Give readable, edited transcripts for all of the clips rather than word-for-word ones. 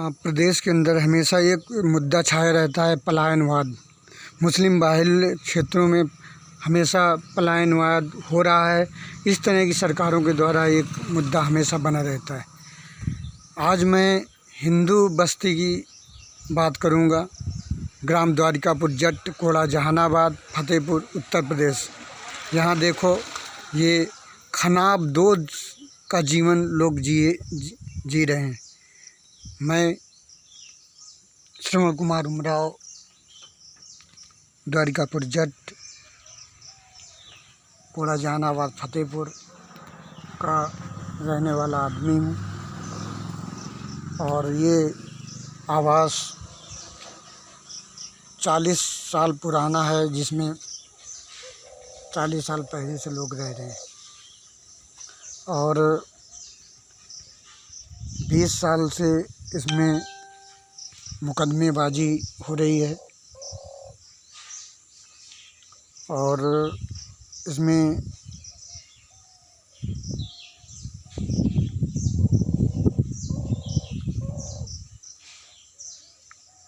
प्रदेश के अंदर हमेशा एक मुद्दा छाया रहता है, पलायनवाद। मुस्लिम बाहुल्य क्षेत्रों में हमेशा पलायनवाद हो रहा है। इस तरह की सरकारों के द्वारा एक मुद्दा हमेशा बना रहता है। आज मैं हिंदू बस्ती की बात करूंगा। ग्राम द्वारिकापुर जट, कोड़ा जहानाबाद, फतेहपुर, उत्तर प्रदेश। यहाँ देखो, ये खनाब दोज का जीवन लोग जी रहे हैं। मैं श्रवण कुमार उमराव, द्वारिकापुर जट, कोड़ा जहानाबाद, फतेहपुर का रहने वाला आदमी हूँ। और ये आवास 40 साल पुराना है, जिसमें 40 साल पहले से लोग रह रहे हैं। और 20 साल से इसमें मुकदमेबाजी हो रही है। और इसमें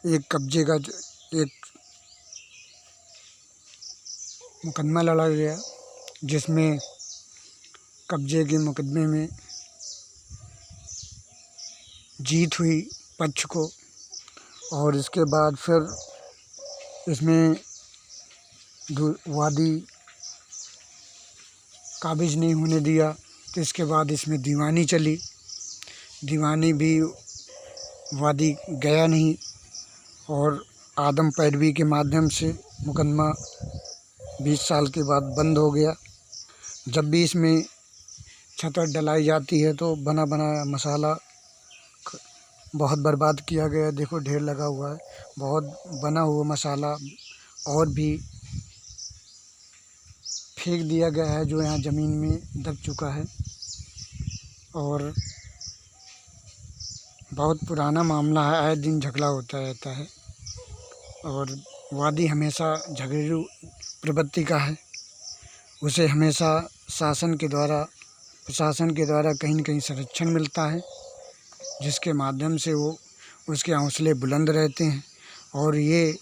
एक कब्जे का एक मुकदमा लड़ा गया, जिसमें कब्जे के मुकदमे में जीत हुई पक्ष को। और इसके बाद फिर इसमें वादी काबिज नहीं होने दिया, तो इसके बाद इसमें दीवानी चली। दीवानी भी वादी गया नहीं, और आदम पैरवी के माध्यम से मुकदमा 20 साल के बाद बंद हो गया। जब भी इसमें छतर डलाई जाती है तो बना बनाया मसाला बहुत बर्बाद किया गया। देखो, ढेर लगा हुआ है। बहुत बना हुआ मसाला और भी फेंक दिया गया है, जो यहाँ ज़मीन में दब चुका है। और बहुत पुराना मामला है, आए दिन झगड़ा होता रहता है। और वादी हमेशा झगड़ू प्रवृत्ति का है। उसे हमेशा प्रशासन के द्वारा कहीं न कहीं संरक्षण मिलता है, जिसके माध्यम से वो उसके हौसले बुलंद रहते हैं। और ये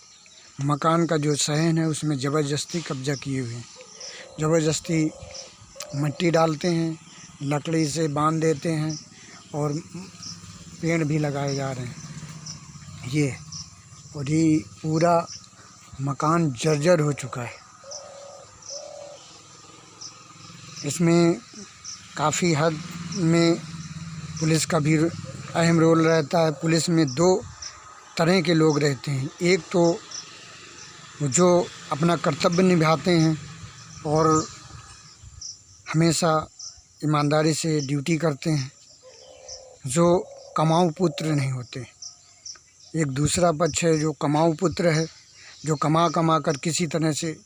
मकान का जो सहन है, उसमें ज़बरदस्ती कब्जा किए हुए हैं। ज़बरदस्ती मिट्टी डालते हैं, लकड़ी से बांध देते हैं, और पेड़ भी लगाए जा रहे हैं। ये पूरा मकान जर्जर हो चुका है। इसमें काफ़ी हद में पुलिस का भी अहम रोल रहता है। पुलिस में 2 तरह के लोग रहते हैं। एक तो जो अपना कर्तव्य निभाते हैं और हमेशा ईमानदारी से ड्यूटी करते हैं, जो कमाऊ पुत्र नहीं होते। एक दूसरा पक्ष है जो कमाऊ पुत्र है, जो कमा कर किसी तरह से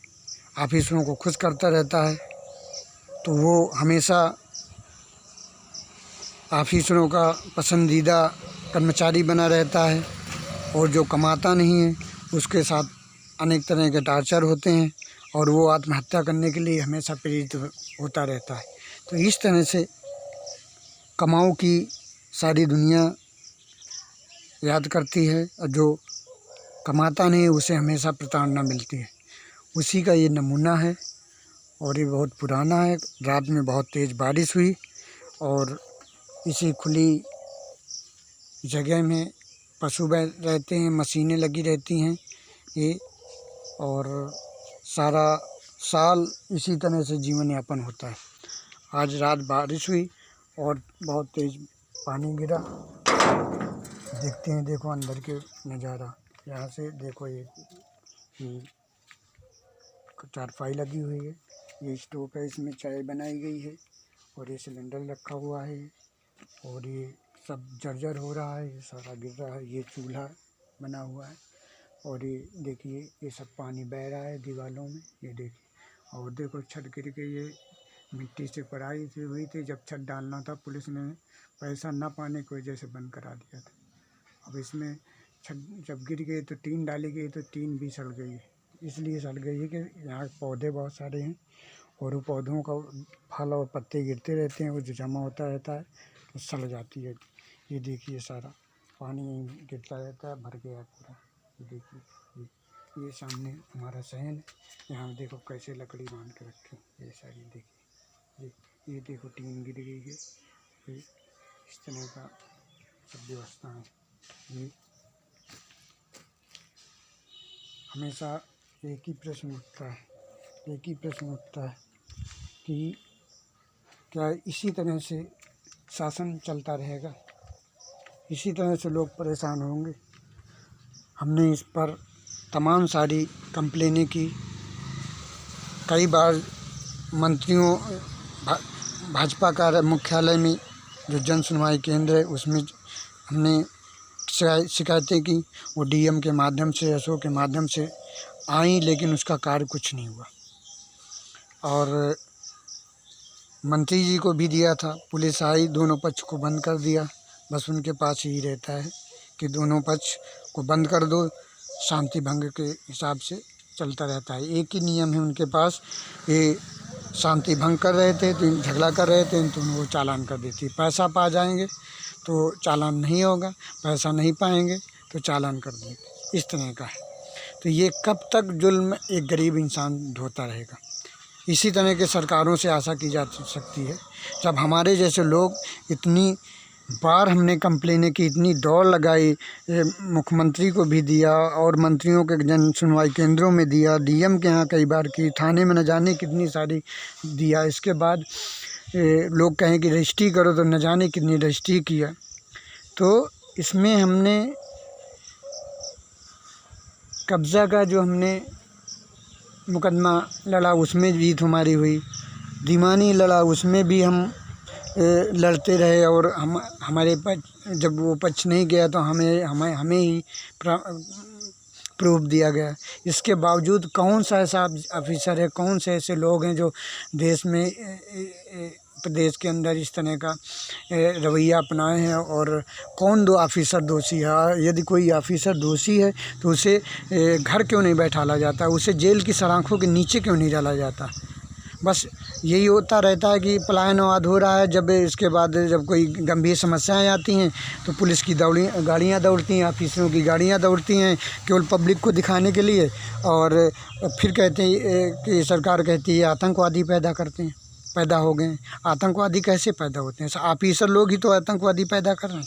ऑफिसरों को खुश करता रहता है। तो वो हमेशा ऑफिसरों का पसंदीदा कर्मचारी बना रहता है। और जो कमाता नहीं है, उसके साथ अनेक तरह के टार्चर होते हैं, और वो आत्महत्या करने के लिए हमेशा प्रेरित होता रहता है। तो इस तरह से कमाऊ की सारी दुनिया याद करती है, और जो कमाता नहीं उसे हमेशा प्रताड़ना मिलती है। उसी का ये नमूना है। और ये बहुत पुराना है। रात में बहुत तेज़ बारिश हुई, और इसी खुली जगह में पशु रहते हैं, मशीनें लगी रहती हैं ये, और सारा साल इसी तरह से जीवन यापन होता है। आज रात बारिश हुई और बहुत तेज़ पानी गिरा। देखते हैं, देखो अंदर के नज़ारा। यहाँ से देखो, ये चारपाई लगी हुई है, ये स्टोव है, इसमें चाय बनाई गई है, और ये सिलेंडर रखा हुआ है, और ये सब जर्जर हो रहा है, ये सारा गिर रहा है। ये चूल्हा बना हुआ है, और ये देखिए, ये सब पानी बह रहा है दीवारों में, ये देखिए। और देखो, छत गिर के ये मिट्टी से पढ़ाई से हुई थी। जब छत डालना था, पुलिस ने पैसा न पाने की वजह से बंद करा दिया था। अब इसमें छत जब गिर गई तो टीन डाली गई, तो टीन भी सड़ गई है। इसलिए सड़ गई है कि यहाँ पौधे बहुत सारे हैं, और वो पौधों का फल और पत्ते गिरते रहते हैं, वो जो जमा होता रहता है तो सड़ जाती है। ये देखिए सारा। पानी यहीं गिरता रहता है, भर गया पूरा। देखिए ये सामने हमारा सहन है, यहाँ देखो कैसे लकड़ी बांध के रखी ये सारी। देखिए ये देखो टीन गिर गई है, ये इस तरह का सब व्यवस्था है। ये हमेशा एक ही प्रश्न उठता है कि क्या इसी तरह से शासन चलता रहेगा, इसी तरह से लोग परेशान होंगे। हमने इस पर तमाम सारी कंप्लेनें की, कई बार मंत्रियों भाजपा का मुख्यालय में जो जन सुनवाई केंद्र है उसमें हमने शिकायतें की। वो डीएम के माध्यम से, एसओ के माध्यम से आई, लेकिन उसका कार्य कुछ नहीं हुआ। और मंत्री जी को भी दिया था, पुलिस आई, दोनों पक्ष को बंद कर दिया। बस उनके पास ही रहता है कि दोनों पक्ष को बंद कर दो, शांति भंग के हिसाब से चलता रहता है। एक ही नियम है उनके पास, ये शांति भंग कर रहे थे तो झगड़ा कर रहे थे तो वो चालान कर देती। पैसा पा जाएंगे तो चालान नहीं होगा, पैसा नहीं पाएंगे तो चालान कर देंगे, इस तरह का है। तो ये कब तक जुल्म एक गरीब इंसान ढोता रहेगा? इसी तरह के सरकारों से आशा की जा सकती है। जब हमारे जैसे लोग, इतनी बार हमने कंप्लेनें की, इतनी दौड़ लगाई, मुख्यमंत्री को भी दिया और मंत्रियों के जन सुनवाई केंद्रों में दिया, डीएम के यहाँ कई बार की, थाने में न जाने कितनी सारी दिया। इसके बाद लोग कहें कि रजिस्ट्री करो तो न जाने कितनी रजिस्ट्री किया। तो इसमें हमने कब्ज़ा का जो हमने मुकदमा लड़ा उसमें जीत हमारी हुई, दीवानी लड़ा उसमें भी हम लड़ते रहे और हमारे पक्ष, जब वो पक्ष नहीं गया तो हमें ही प्रूफ दिया गया। इसके बावजूद कौन सा ऐसा ऑफिसर है, कौन से ऐसे लोग हैं जो देश में, प्रदेश के अंदर इस तरह का रवैया अपनाए हैं, और कौन दो ऑफिसर दोषी है? यदि कोई ऑफिसर दोषी है तो उसे घर क्यों नहीं बैठाला जाता, उसे जेल की सलाखों के नीचे क्यों नहीं डाला जाता? बस यही होता रहता है कि पलायनवाद हो रहा है। जब इसके बाद जब कोई गंभीर समस्याएं आती हैं तो पुलिस की गाड़ियाँ दौड़ती हैं, ऑफिसरों की गाड़ियाँ दौड़ती हैं केवल पब्लिक को दिखाने के लिए, और फिर कहते हैं कि सरकार कहती है आतंकवादी पैदा हो गए। आतंकवादी कैसे पैदा होते हैं? ऑफिसर लोग ही तो आतंकवादी पैदा कर रहे हैं।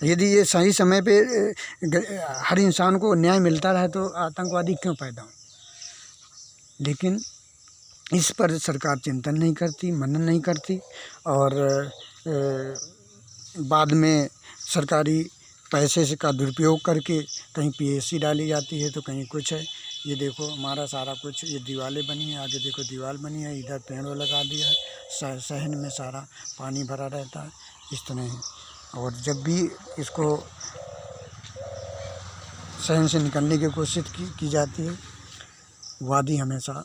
यदि ये सही समय पे हर इंसान को न्याय मिलता रहे तो आतंकवादी क्यों पैदा हो? लेकिन इस पर सरकार चिंतन नहीं करती, मनन नहीं करती, और बाद में सरकारी पैसे का दुरुपयोग करके कहीं पीएससी डाली जाती है तो कहीं कुछ है। ये देखो हमारा सारा कुछ, ये दीवारें बनी है, आगे देखो दीवार बनी है, इधर पेड़ लगा दिया है, सहन में सारा पानी भरा रहता है, इस तरह है। और जब भी इसको सहन से निकलने की कोशिश की जाती है, वादी हमेशा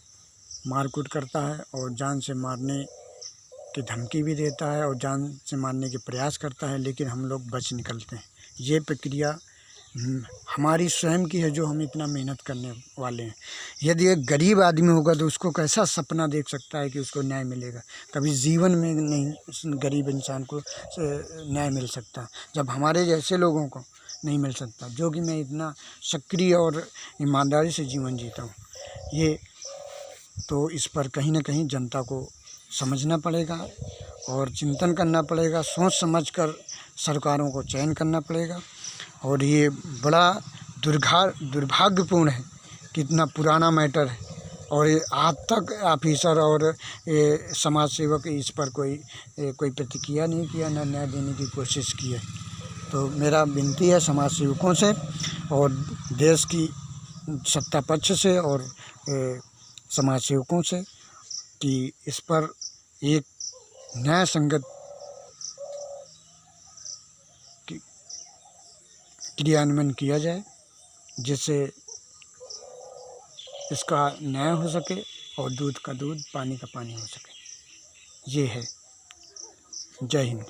मारकूट करता है और जान से मारने की धमकी भी देता है और जान से मारने के प्रयास करता है, लेकिन हम लोग बच निकलते हैं। ये प्रक्रिया हमारी स्वयं की है जो हम इतना मेहनत करने वाले हैं। यदि एक गरीब आदमी होगा तो उसको कैसा सपना देख सकता है कि उसको न्याय मिलेगा? कभी जीवन में नहीं गरीब इंसान को न्याय मिल सकता, जब हमारे जैसे लोगों को नहीं मिल सकता, जो कि मैं इतना सक्रिय और ईमानदारी से जीवन जीता हूँ। ये तो इस पर कहीं ना कहीं जनता को समझना पड़ेगा और चिंतन करना पड़ेगा, सोच समझकर सरकारों को चयन करना पड़ेगा। और ये बड़ा दुर्भाग्यपूर्ण है कि इतना पुराना मैटर है और ये आज तक ऑफिसर और समाज सेवक इस पर कोई प्रतिक्रिया नहीं किया, न न्याय देने की कोशिश की है। तो मेरा विनती है समाज सेवकों से और देश की सत्ता पक्ष से और समाज सेवकों से कि इस पर एक न्याय संगत क्रियान्वयन किया जाए, जिससे इसका न्याय हो सके और दूध का दूध, पानी का पानी हो सके। ये है। जय हिंद।